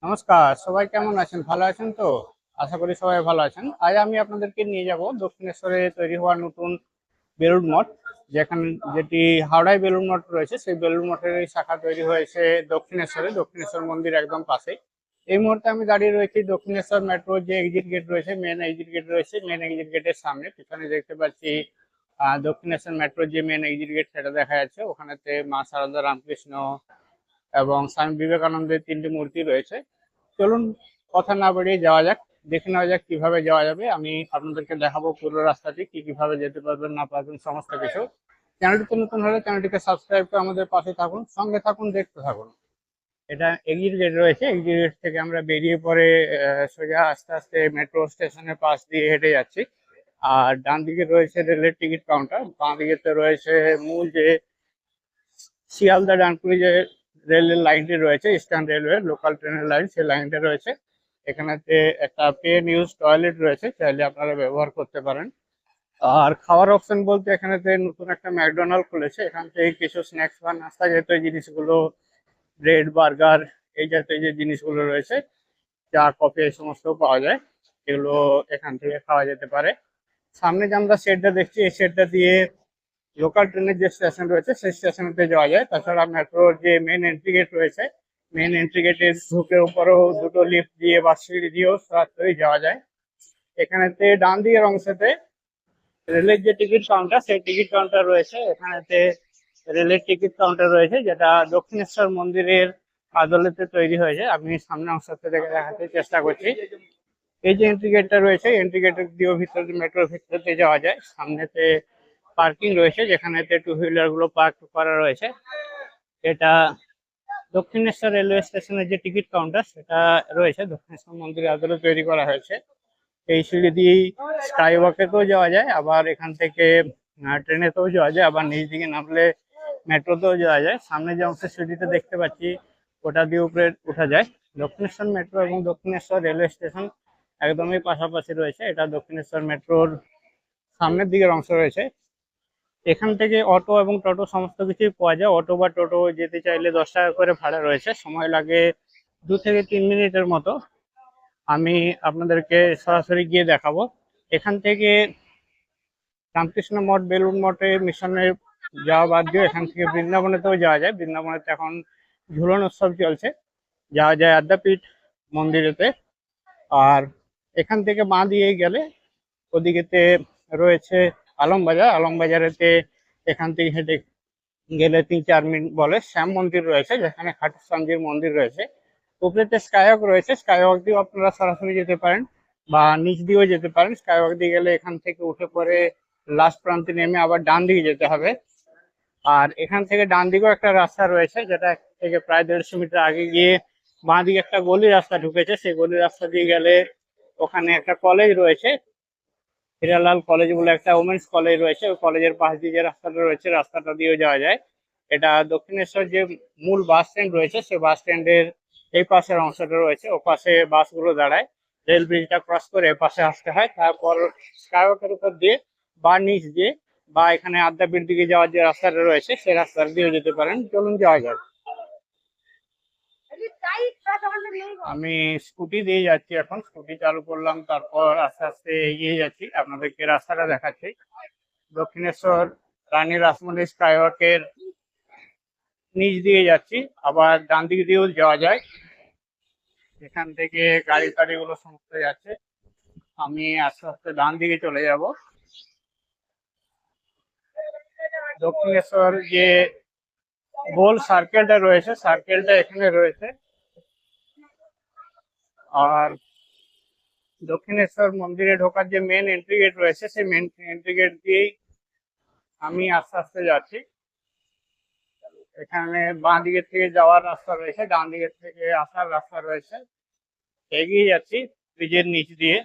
নমস্কার, সবাই কেমন আছেন? ভালো আছেন তো? আশা করি সবাই ভালো আছেন। আজ আমি আপনাদেরকে নিয়ে যাব দক্ষিণেশ্বরে তৈরি হওয়া নতুন বেলুড় মঠ, যেখানে যেটি হাওড়ায় বেলুড় মঠ রয়েছে, সেই বেলুড় মঠের এই শাখা তৈরি হয়েছে দক্ষিণেশ্বরে, দক্ষিণেশ্বর মন্দির একদম পাশে। এই মুহূর্তে আমি দাঁড়িয়ে রয়েছি দক্ষিণেশ্বর মেট্রো যে এক্সিট গেট রয়েছে, মেন এক্সিট গেট রয়েছে, মেন এক্সিট গেটের সামনে। পিছনে দেখতে পাচ্ছি দক্ষিণেশ্বর মেট্রোর যে মেন এক্সিট গেট সেটা দেখা যাচ্ছে। ওখানেতে মা শারদা, রামকৃষ্ণ এবং স্বামী বিবেকানন্দের তিনটি মূর্তি রয়েছে। চলুন কথা না বাড়িয়ে যাওয়া যাক, দেখে নেওয়া যাক কিভাবে যাওয়া যাবে। আমি আপনাদেরকে দেখাবো পুরো রাস্তাটি, কি কিভাবে যেতে পারবেন না পারবেন সমস্ত কিছু। চ্যানেলটিতে নতুন হলে চ্যানেলটিকে সাবস্ক্রাইব করে আমাদের পাশে থাকুন, সঙ্গে থাকুন, দেখতে থাকুন। এটা এক্সিট গেট রয়েছে, এক্সিট গেট থেকে আমরা বেরিয়ে পরে সোজা আস্তে আস্তে মেট্রো স্টেশনের পাশ দিয়ে হেঁটে যাচ্ছি। আর ডান দিকে রয়েছে রেলের টিকিট কাউন্টার, বাঁ দিকে রয়েছে মূল যে শিয়ালদা ডানকুনি যে রেলের লাইনটি রয়েছে, ইস্টার্ন রেলওয়ে লোকাল ট্রেনের লাইন, সেই লাইনটা রয়েছে। এখানেতে একটা পেন ইউজ টয়লেট রয়েছে, চাইলে আপনারা ব্যবহার করতে পারেন। আর খাওয়ার অপশন বলতে এখানেতে নতুন একটা ম্যাকডোনাল্ড খুলেছে, এখান থেকে কিছু স্ন্যাক্স বা নাস্তা জাতীয় জিনিসগুলো, ব্রেড, বার্গার, এই জাতীয় যে জিনিসগুলো রয়েছে, চা, কফি, এই সমস্ত পাওয়া যায়। এগুলো এখান থেকে খাওয়া যেতে পারে। সামনে যে আমরা শেডটা দেখছি, এই শেডটা দিয়ে লোকাল ট্রেনের যে স্টেশন রয়েছে সেই স্টেশনেতে যাওয়া যায়। তাছাড়া মেট্রোর যে মেন এন্ট্রি গেট রয়েছে, মেন এন্ট্রি গেটের ঢুকের উপরেও দুটো লিফট দিয়ে বা সিঁড়ি দিয়েও সরাসরি যাওয়া যায়। এখানেতে ডান দিকের অংশতে রেলের যে টিকিট কাউন্টার, সেই টিকিট কাউন্টার রয়েছে। এখানেতে রেলের টিকিট কাউন্টার রয়েছে, যেটা দক্ষিণেশ্বর মন্দিরের আদলেতে তৈরি হয়েছে। আমি সামনে অংশ থেকে দেখাতে চেষ্টা করছি। এই যে এন্ট্রি গেটটা রয়েছে, এন্ট্রি গেটের দিয়েও ভিতরে মেট্রোর ভিতরতে যাওয়া যায়। সামনেতে পার্কিং রয়েছে, যেখানেতে টু হুইলার গুলো পার্ক করা রয়েছে। এটা দক্ষিণেশ্বর রেলওয়ে স্টেশনের যে টিকিট কাউন্টার সেটা রয়েছে, দক্ষিণেশ্বর মন্দিরের আদলে তৈরি করা হয়েছে। এই সিঁড়ি দিয়েই স্কাই ওয়াকেতেও যাওয়া যায়, আবার এখান থেকে ট্রেনেতেও যাওয়া যায়, আবার নিচ দিকে নামলে মেট্রোতেও যাওয়া যায়। সামনে যে অংশের সিঁড়িতে দেখতে পাচ্ছি, ওটা দিয়ে উপরে উঠা যায়। দক্ষিণেশ্বর মেট্রো এবং দক্ষিণেশ্বর রেলওয়ে স্টেশন একদমই পাশাপাশি রয়েছে। এটা দক্ষিণেশ্বর মেট্রোর সামনের দিকের অংশ রয়েছে। এখান থেকে অটো এবং টোটো সমস্ত কিছুই পাওয়া যায়। অটো বা টোটো যেতে চাইলে 10 টাকা করে ভাড়া রয়েছে, সময় লাগে 2 থেকে 3 মিনিটের মতো। আমি আপনাদেরকে সরাসরি গিয়ে দেখাবো। এখান থেকে রামকৃষ্ণ মঠ, বেলুড় মঠে, মিশনে যাওয়া বাদ দিয়ে এখান থেকে বৃন্দাবনেতেও যাওয়া যায়। বৃন্দাবনেতে এখন ঝুলন উৎসব চলছে, যাওয়া যায় আদ্যাপীঠ মন্দিরেতে। আর এখান থেকে বাঁ দিয়ে গেলে ওদিকেতে রয়েছে আলমবাজার। আলমবাজারেতে এখান থেকে হেঁটে গেলে 3-4 মিনিট বলে শ্যাম মন্দির রয়েছে, যেখানে খাটু শ্যামজির মন্দির রয়েছে। উপরেতে স্কাইওয়াক রয়েছে, স্কাইওয়াক দিয়েও আপনারা সরাসরি যেতে পারেন বা নিচ দিয়েও যেতে পারেন। স্কাইওয়াক দিয়ে গেলে এখান থেকে উঠে পরে লাস্ট প্রান্তে নেমে আবার ডান দিকে যেতে হবে। আর এখান থেকে ডান দিকেও একটা রাস্তা রয়েছে, যেটা থেকে প্রায় 150 মিটার আগে গিয়ে বাঁ দিকে একটা গলি রাস্তা ঢুকেছে। সেই গলি রাস্তা দিয়ে গেলে ওখানে একটা কলেজ রয়েছে, হিরালাল কলেজ বলে একটা ওমেন্স কলেজ রয়েছে। ওই কলেজের পাশ দিয়ে যে রাস্তাটা রয়েছে, রাস্তাটা দিয়েও যাওয়া যায়। এটা দক্ষিণেশ্বর যে মূল বাস স্ট্যান্ড রয়েছে, সেই বাস স্ট্যান্ডের এই পাশের অংশটা রয়েছে, ও পাশে বাসগুলো দাঁড়ায়। রেল ব্রিজটা ক্রস করে এ পাশে আসতে হয়, তারপর স্কাইওয়াকের উপর দিয়ে বা নিচ দিয়ে বা এখানে আদ্যাপীঠ দিকে যাওয়ার যে রাস্তাটা রয়েছে, সেই রাস্তাটা দিয়েও যেতে পারেন। চলুন যাওয়া যাক। আমি স্কুটি দিয়ে যাচ্ছি, এখন স্কুটি চালু করলাম, তারপর আস্তে আস্তে এগিয়ে যাচ্ছি, আপনাদেরকে রাস্তাটা দেখাচ্ছি। দক্ষিণেশ্বর রানী রাসমণি স্কাইওয়াকের নিচ দিয়ে যাচ্ছি, আবার ডান দিক দিয়েও যাওয়া যায়। এখান থেকে গাড়ি টাড়ি গুলো সমস্ত যাচ্ছে। আমি আস্তে আস্তে ডান দিকে চলে যাব। দক্ষিণেশ্বর যে গোল সার্কেলটা রয়েছে, সার্কেলটা এখানে রয়েছে। আর দক্ষিণেশ্বর মন্দিরে ঢোকার যে মেন এন্ট্রি গেট রয়েছে, সেই মেন এন্ট্রি গেট দিয়েই আমি আস্তে আস্তে যাচ্ছি। এখানে বাঁ দিকের থেকে যাওয়ার রাস্তা রয়েছে, ডান দিকের থেকে আসার রাস্তা রয়েছে। এগিয়ে যাচ্ছি ব্রিজের নিচ দিয়ে।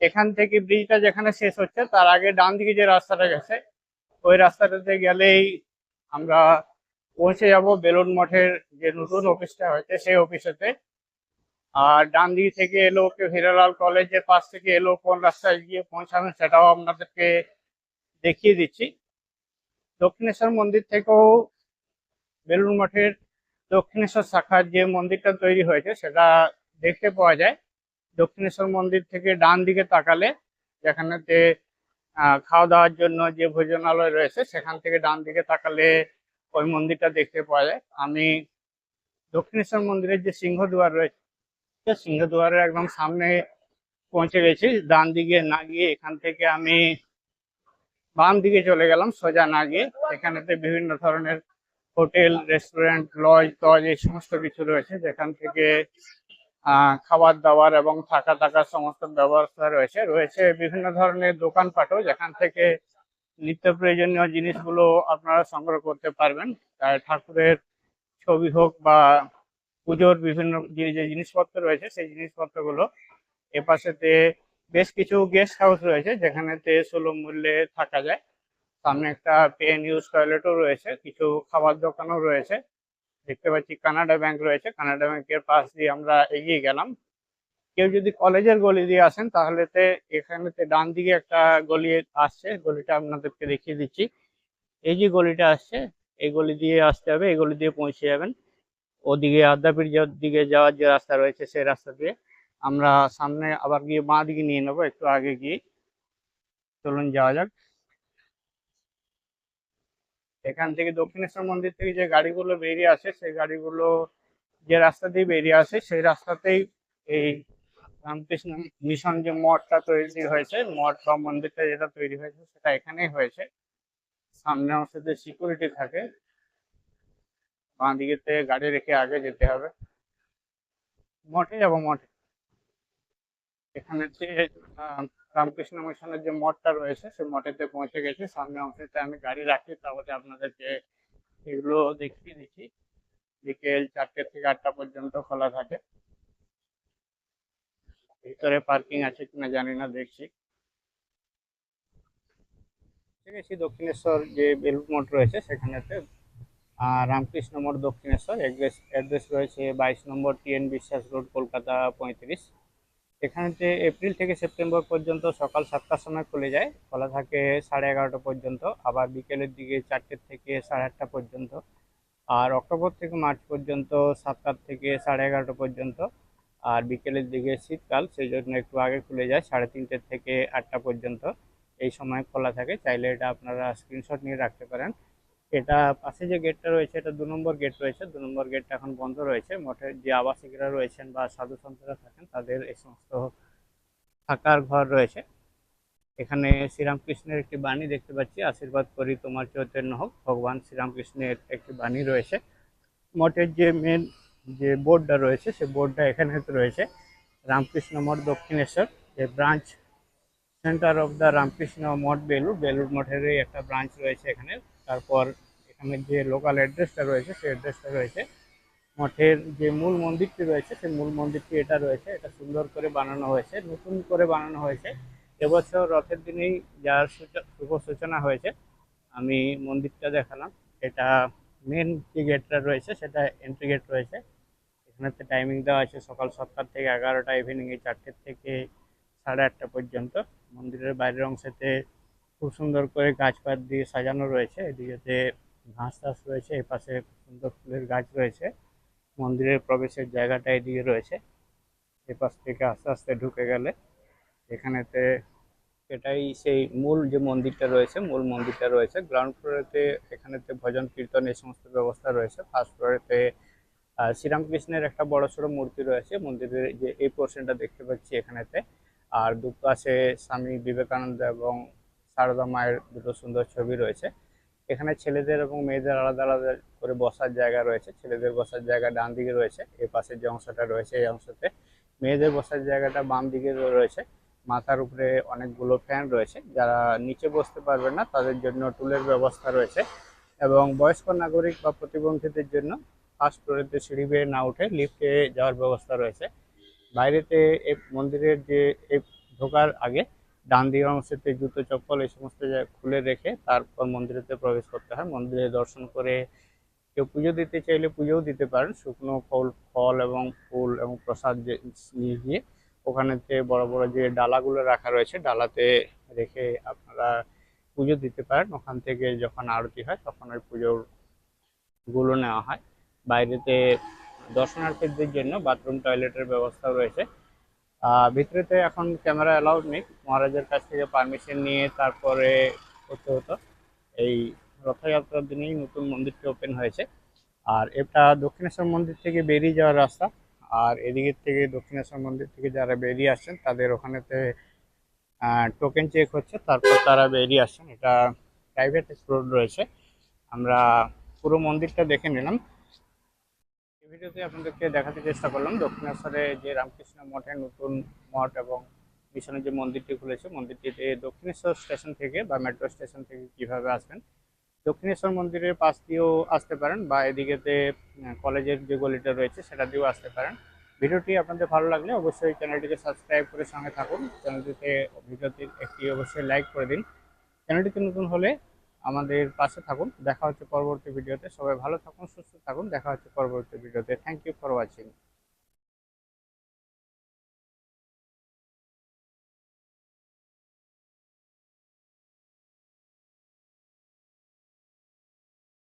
এখান থেকে ব্রিজটা যেখানে শেষ হচ্ছে, তার আগে ডান দিকে যে রাস্তাটা গেছে, ওই রাস্তাটাতে গেলেই আমরা পৌঁছে যাব বেলুড় মঠের যে নতুন অফিসটা হয়েছে, সেই অফিসেতে। আর ডান দিক থেকে এলো কেউ হিরালাল কলেজের পাশ থেকে এলো, কোন রাস্তায় গিয়ে পৌঁছাবেন সেটাও আপনাদেরকে দেখিয়ে দিচ্ছি। দক্ষিণেশ্বর মন্দির থেকেও বেলুড় মঠের দক্ষিণেশ্বর শাখার যে মন্দিরটা তৈরি হয়েছে সেটা দেখতে পাওয়া যায়। দক্ষিণেশ্বর মন্দির থেকে ডান দিকে তাকালে, যেখানেতে খাওয়া দাওয়ার জন্য যে ভোজনালয় রয়েছে, সেখান থেকে ডান দিকে তাকালে ওই মন্দিরটা দেখতে পাওয়া যায়। আমি দক্ষিণেশ্বর মন্দিরের যে সিংহদুয়ার রয়েছে, সিংহদুয়ারের একদম সামনে পৌঁছে গেছি। ডান দিকে না গিয়ে এখান থেকে আমি বাম দিকে চলে গেলাম, সোজা না গিয়ে। এখানেতে বিভিন্ন ধরনের হোটেল, রেস্টুরেন্ট, লজ টজ এই সমস্ত কিছু রয়েছে, যেখান থেকে খাবার দাবার এবং থাকা থাকার সমস্ত ব্যবস্থা রয়েছে। রয়েছে বিভিন্ন ধরনের দোকানপাটও, যেখান থেকে নিত্য প্রয়োজনীয় জিনিসগুলো আপনারা সংগ্রহ করতে পারবেন। তাই ঠাকুরের ছবি হোক বা পুজোর বিভিন্ন যে জিনিসপত্র রয়েছে সেই জিনিসপত্রগুলো। এপাশেতে বেশ কিছু গেস্ট হাউস রয়েছে, যেখানেতে সুলভ মূল্যে থাকা যায়। সামনে একটা পে এন্ড ইউজ টয়লেটও রয়েছে, কিছু খাবার দোকানও রয়েছে। দেখতে পাচ্ছি কানাডা ব্যাংক রয়েছে, কানাডা ব্যাংকের পাশ দিয়ে আমরা এগিয়ে গেলাম। কেউ যদি কলেজের গলি দিয়ে আসেন তাহলে এখানেতে ডান দিকে একটা গলি আসছে, গলিটা আপনাদেরকে দেখিয়ে দিচ্ছি। এই যে গলিটা আসছে, এই গলি দিয়ে আসতে হবে, এই গলি দিয়ে পৌঁছে যাবেন। ওদিকে আদ্যাপীঠ দিকে যাওয়ার যে রাস্তা রয়েছে সেই রাস্তা দিয়ে আমরা সামনে আবার গিয়ে বাঁ দিকে নিয়ে নেবো, একটু আগে গিয়ে। চলুন যাওয়া যাক। এখান থেকে দক্ষিণেশ্বর মন্দির থেকে যে গাড়িগুলো বেরিয়ে আসে, সেই গাড়িগুলো যে রাস্তা দিয়ে বেরিয়ে আসে সেই রাস্তাতেই এই রামকৃষ্ণ মিশন যে মঠটা তৈরি হয়েছে, মঠ বা মন্দিরটা যেটা তৈরি হয়েছে সেটা এখানেই হয়েছে। সামনে অংশতে সিকিউরিটি থাকে, বাঁ দিকেতে গাড়ি রেখে আগে যেতে হবে। মঠে যাবো, মঠে। এখানে রামকৃষ্ণ মিশনের যে মঠটা রয়েছে সেই মঠেতে পৌঁছে গেছি। সামনে অংশতে আমি গাড়ি রাখি, তাহলে আপনাদেরকে এগুলো দেখিয়ে দিচ্ছি। বিকেল 4টে থেকে 8টা পর্যন্ত খোলা থাকে। ভিতরে পার্কিং আছে কিনা জানি না, দেখছি। ঠিক আছে, দক্ষিণেশ্বর যে বেলুড় মঠ রয়েছে সেখানেতে রামকৃষ্ণ মঠ দক্ষিণেশ্বর, অ্যাড্রেস রয়েছে 22 নম্বর TN বিশ্বাস রোড, কলকাতা 35। এখানেতে এপ্রিল থেকে সেপ্টেম্বর পর্যন্ত সকাল 7টার সময় খুলে যায়, খোলা থাকে 11:30 পর্যন্ত। আবার বিকেলের দিকে 4টে থেকে 8:30 পর্যন্ত। আর অক্টোবর থেকে মার্চ পর্যন্ত 7টা থেকে 11:30 পর্যন্ত। আর বিকেলের দিকে শীতকাল, সেই জন্য একটু আগে খুলে যায়, 3:30 থেকে 8টা পর্যন্ত এই সময় খোলা থাকে। চাইলে এটা আপনারা স্ক্রিনশট নিয়ে রাখতে পারেন। এটা পাশে যে গেটটা রয়েছে, এটা 2 নম্বর গেট রয়েছে। 2 নম্বর গেটটা এখন বন্ধ রয়েছে। মঠের যে আবাসিকরা রয়েছেন বা সাধু সন্তরা থাকেন, তাদের এই সমস্ত থাকার ঘর রয়েছে। এখানে শ্রীরামকৃষ্ণের একটি বাণী দেখতে পাচ্ছি, আশীর্বাদ করি তোমার চৈতন্য হোক। ভগবান শ্রীরামকৃষ্ণের একটি বাণী রয়েছে। মঠের যে মেন যে বোর্ডটা রয়েছে সেই বোর্ডটা এখানে রয়েছে, রামকৃষ্ণ মঠ দক্ষিণেশ্বর, যে branch centre of the Ramakrishna Math Belur মঠেরই একটা ব্রাঞ্চ রয়েছে এখানে। তারপর এখানে যে লোকাল অ্যাড্রেসটা রয়েছে সেই অ্যাড্রেসটা রয়েছে। মঠের যে মূল মন্দিরটি রয়েছে সেই মূল মন্দিরটি এটা রয়েছে। এটা সুন্দর করে বানানো হয়েছে, নতুন করে বানানো হয়েছে। এবছর রথের দিনেই যার শুভ সূচনা হয়েছে। আমি মন্দিরটা দেখালাম। এটা মেন যে গেটটা রয়েছে সেটা এন্ট্রি গেট রয়েছে। এখানেতে টাইমিং দেওয়া আছে সকাল 7টা থেকে 11টা, ইভিনিংয়ে 4টে থেকে 8:30 পর্যন্ত। মন্দিরের বাইরের অংশেতে খুব সুন্দর করে গাছপাত দিয়ে সাজানো রয়েছে। এদিকেতে ঘাস টাস রয়েছে, এপাশে সুন্দর ফুলের গাছ রয়েছে। মন্দিরের প্রবেশের জায়গাটা এদিকে রয়েছে। এপাশ থেকে আস্তে আস্তে ঢুকে গেলে এখানেতে এটাই সেই মূল যে মন্দিরটা রয়েছে, মূল মন্দিরটা রয়েছে। গ্রাউন্ড ফ্লোরেতে এখানেতে ভজন কীর্তন এই সমস্ত ব্যবস্থা রয়েছে। ফার্স্ট ফ্লোরেতে শ্রীরামকৃষ্ণের একটা বড় সড়ো মূর্তি রয়েছে মন্দিরের যে এই পোর্শনটা দেখতে পাচ্ছি এখানেতে। আর দুপাশে স্বামী বিবেকানন্দ এবং সারদা মায়ের দুটো সুন্দর ছবি রয়েছে। এখানে ছেলেদের এবং মেয়েদের আলাদা আলাদা করে বসার জায়গা রয়েছে। ছেলেদের বসার জায়গা ডান দিকে রয়েছে, এই পাশের যে অংশটা রয়েছে এই অংশতে। মেয়েদের বসার জায়গাটা বাম দিকে রয়েছে। মাথার উপরে অনেকগুলো ফ্যান রয়েছে। যারা নিচে বসতে পারবেন না তাদের জন্য টুলের ব্যবস্থা রয়েছে। এবং বয়স্ক নাগরিক বা প্রতিবন্ধীদের জন্য ফার্স্ট ফ্লোরেতে সিঁড়ি বেয়ে না উঠে লিফটে যাওয়ার ব্যবস্থা রয়েছে। বাইরেতে এই মন্দিরের যে ঢোকার আগে ডান দিকের অংশতে জুতো চপ্পল এই সমস্ত খুলে রেখে তারপর মন্দিরেতে প্রবেশ করতে হয়। মন্দিরে দর্শন করে কেউ পুজো দিতে চাইলে পুজোও দিতে পারেন, শুকনো ফল ফল এবং ফুল এবং প্রসাদ নিয়ে গিয়ে ওখানেতে বড় বড় যে ডালাগুলো রাখা রয়েছে ডালাতে রেখে আপনারা পুজো দিতে পারেন। ওখান থেকে যখন আরতি হয় তখন ওই পুজোর গুলো নেওয়া হয়। বাইরেতে দর্শনার্থীদের জন্য বাথরুম টয়লেটের ব্যবস্থা রয়েছে। ভিতরেতে এখন ক্যামেরা অ্যালাউড নেই, মহারাজের কাছ থেকে পারমিশন নিয়ে তারপরে করতে হতো। এই রথযাত্রার দিনেই নতুন মন্দিরটি ওপেন হয়েছে। আর এটা দক্ষিণেশ্বর মন্দির থেকে বেরিয়ে যাওয়ার রাস্তা। আর এদিকের থেকে দক্ষিণেশ্বর মন্দির থেকে যারা বেরিয়ে আসছেন তাদের ওখানেতে টোকেন চেক হচ্ছে, তারপর তারা বেরিয়ে আসছেন। এটা প্রাইভেট রোড রয়েছে। আমরা পুরো মন্দিরটা দেখে নিলাম। এই ভিডিওতে আপনাদেরকে দেখাতে চেষ্টা করলাম দক্ষিণেশ্বরে যে রামকৃষ্ণ মঠের নতুন মঠ এবং মিশনের যে মন্দিরটি খুলেছে, মন্দিরটিতে দক্ষিণেশ্বর স্টেশন থেকে বা মেট্রো স্টেশন থেকে কিভাবে আসবেন। দক্ষিণেশ্বর মন্দিরের পাশ দিয়েও আসতে পারেন বা এদিকেতে কলেজের যে গলিটা রয়েছে সেটা দিয়েও আসতে পারেন। ভিডিওটি আপনাদের ভালো লাগলে অবশ্যই চ্যানেলটিকে সাবস্ক্রাইব করে সঙ্গে থাকুন। চ্যানেলটিতে ভিডিওতে একটি অবশ্যই লাইক করে দিন। চ্যানেলটিতে নতুন হলে আমাদের পাশে থাকুন। দেখা হচ্ছে পরবর্তী ভিডিওতে। সবাই ভালো থাকুন, সুস্থ থাকুন। দেখা হচ্ছে পরবর্তী ভিডিওতে। Thank you for watching.